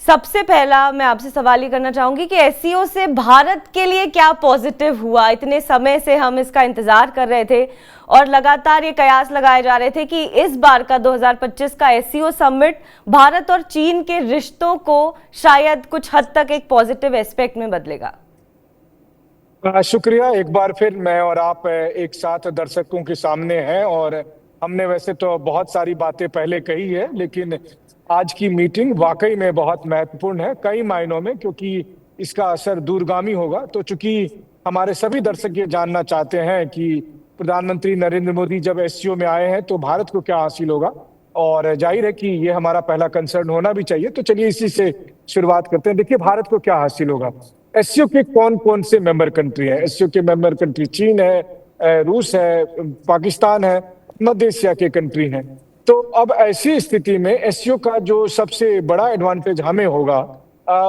सबसे पहला मैं आपसे सवाल ये करना चाहूंगी कि एससीओ से भारत के लिए क्या पॉजिटिव हुआ। इतने समय से हम इसका इंतजार कर रहे थे और लगातार ये कयास लगाए जा रहे थे कि इस बार का 2025 का एससीओ समिट भारत और चीन के रिश्तों को शायद कुछ हद तक एक पॉजिटिव एस्पेक्ट में बदलेगा। शुक्रिया। एक बार फिर मैं और आप एक साथ दर्शकों के सामने हैं और हमने वैसे तो बहुत सारी बातें पहले कही है, लेकिन आज की मीटिंग वाकई में बहुत महत्वपूर्ण है कई मायनों में, क्योंकि इसका असर दूरगामी होगा। तो चूंकि हमारे सभी दर्शक ये जानना चाहते हैं कि प्रधानमंत्री नरेंद्र मोदी जब एससीओ में आए हैं तो भारत को क्या हासिल होगा, और जाहिर है कि ये हमारा पहला कंसर्न होना भी चाहिए। तो चलिए इसी से शुरुआत करते हैं। देखिए, भारत को क्या हासिल होगा। एससीओ के कौन कौन से मेंबर कंट्री हैं? एससीओ के मेंबर कंट्री चीन है, रूस है, पाकिस्तान है, मध्य एशिया के कंट्री हैं। तो अब ऐसी स्थिति में एससीओ का जो सबसे बड़ा एडवांटेज हमें होगा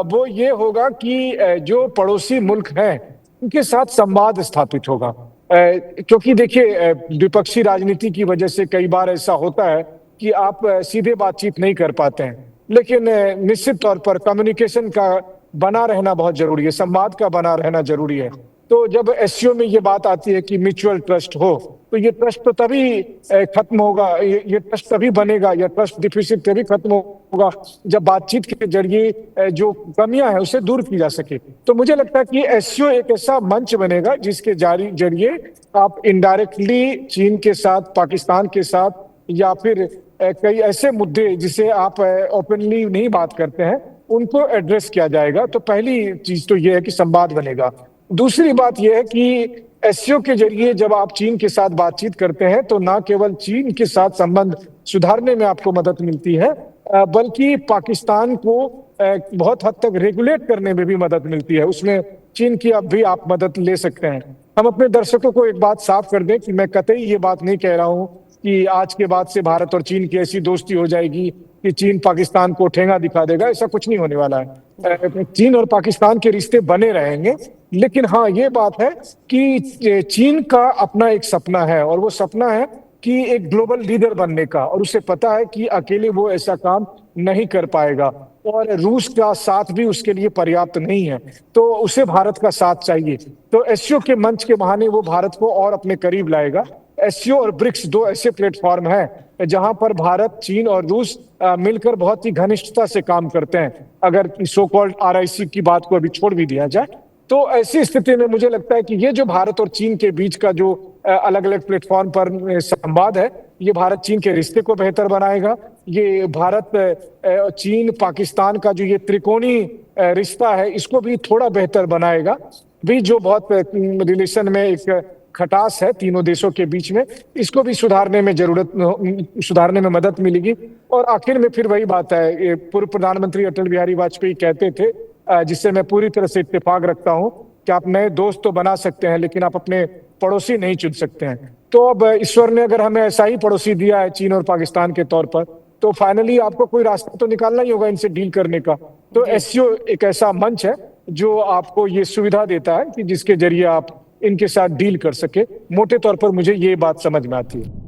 वो ये होगा कि जो पड़ोसी मुल्क हैं उनके साथ संवाद स्थापित होगा। क्योंकि देखिए, द्विपक्षीय राजनीति की वजह से कई बार ऐसा होता है कि आप सीधे बातचीत नहीं कर पाते हैं, लेकिन निश्चित तौर पर कम्युनिकेशन का बना रहना बहुत जरूरी है, संवाद का बना रहना जरूरी है। तो जब एससीओ में ये बात आती है कि म्यूचुअल ट्रस्ट हो, तो ये ट्रस्ट तो तभी खत्म होगा, ये ट्रस्ट तभी बनेगा, या ट्रस्ट डिफिसिट तभी खत्म होगा जब बातचीत के जरिए जो कमियां हैं उसे दूर की जा सके। तो मुझे लगता है कि एससीओ एक ऐसा मंच बनेगा जिसके जरिए आप इनडायरेक्टली चीन के साथ, पाकिस्तान के साथ, या फिर कई ऐसे मुद्दे जिसे आप ओपनली नहीं बात करते हैं उनको एड्रेस किया जाएगा। तो पहली चीज तो ये है कि संवाद बनेगा। दूसरी बात यह है कि एससीओ के जरिए जब आप चीन के साथ बातचीत करते हैं तो ना केवल चीन के साथ संबंध सुधारने में आपको मदद मिलती है, बल्कि पाकिस्तान को बहुत हद तक रेगुलेट करने में भी मदद मिलती है। उसमें चीन की अब भी आप मदद ले सकते हैं। हम अपने दर्शकों को एक बात साफ कर दें कि मैं कतई ये बात नहीं कह रहा हूं कि आज के बाद से भारत और चीन की ऐसी दोस्ती हो जाएगी कि चीन पाकिस्तान को ठेंगा दिखा देगा। ऐसा कुछ नहीं होने वाला है। चीन और पाकिस्तान के रिश्ते बने रहेंगे, लेकिन हाँ, ये बात है कि चीन का अपना एक सपना है, और वो सपना है कि एक ग्लोबल लीडर बनने का, और उसे पता है कि अकेले वो ऐसा काम नहीं कर पाएगा, और रूस का साथ भी उसके लिए पर्याप्त नहीं है। तो उसे भारत का साथ चाहिए। तो एससीओ के मंच के बहाने वो भारत को और अपने करीब लाएगा। एससीओ और ब्रिक्स दो ऐसे प्लेटफॉर्म हैं जहां पर भारत, चीन और रूस मिलकर बहुत ही घनिष्ठता से काम करते हैं। अगर सो कॉल्ड आरआईसी की बात को अभी छोड़ भी दिया जाए, तो ऐसी स्थिति में मुझे लगता है कि ये जो भारत और चीन के बीच का जो अलग अलग प्लेटफॉर्म पर संवाद है, ये भारत चीन के रिश्ते को बेहतर बनाएगा। ये भारत चीन पाकिस्तान का जो ये त्रिकोणी रिश्ता है इसको भी थोड़ा बेहतर बनाएगा भी। जो बहुत रिलेशन में एक खटास है तीनों देशों के बीच में, इसको भी सुधारने में मदद मिलेगी। और आखिर में फिर वही बात है, पूर्व प्रधानमंत्री अटल बिहारी वाजपेयी कहते थे, जिससे मैं पूरी तरह से इत्तेफाक रखता हूं, कि आप नए दोस्त तो बना सकते हैं लेकिन आप अपने पड़ोसी नहीं चुन सकते हैं। तो अब ईश्वर ने अगर हमें ऐसा ही पड़ोसी दिया है चीन और पाकिस्तान के तौर पर, तो फाइनली आपको कोई रास्ता तो निकालना ही होगा इनसे डील करने का। तो एससीओ एक ऐसा मंच है जो आपको ये सुविधा देता है कि जिसके जरिए आप इनके साथ डील कर सके। मोटे तौर पर मुझे ये बात समझ में आती है।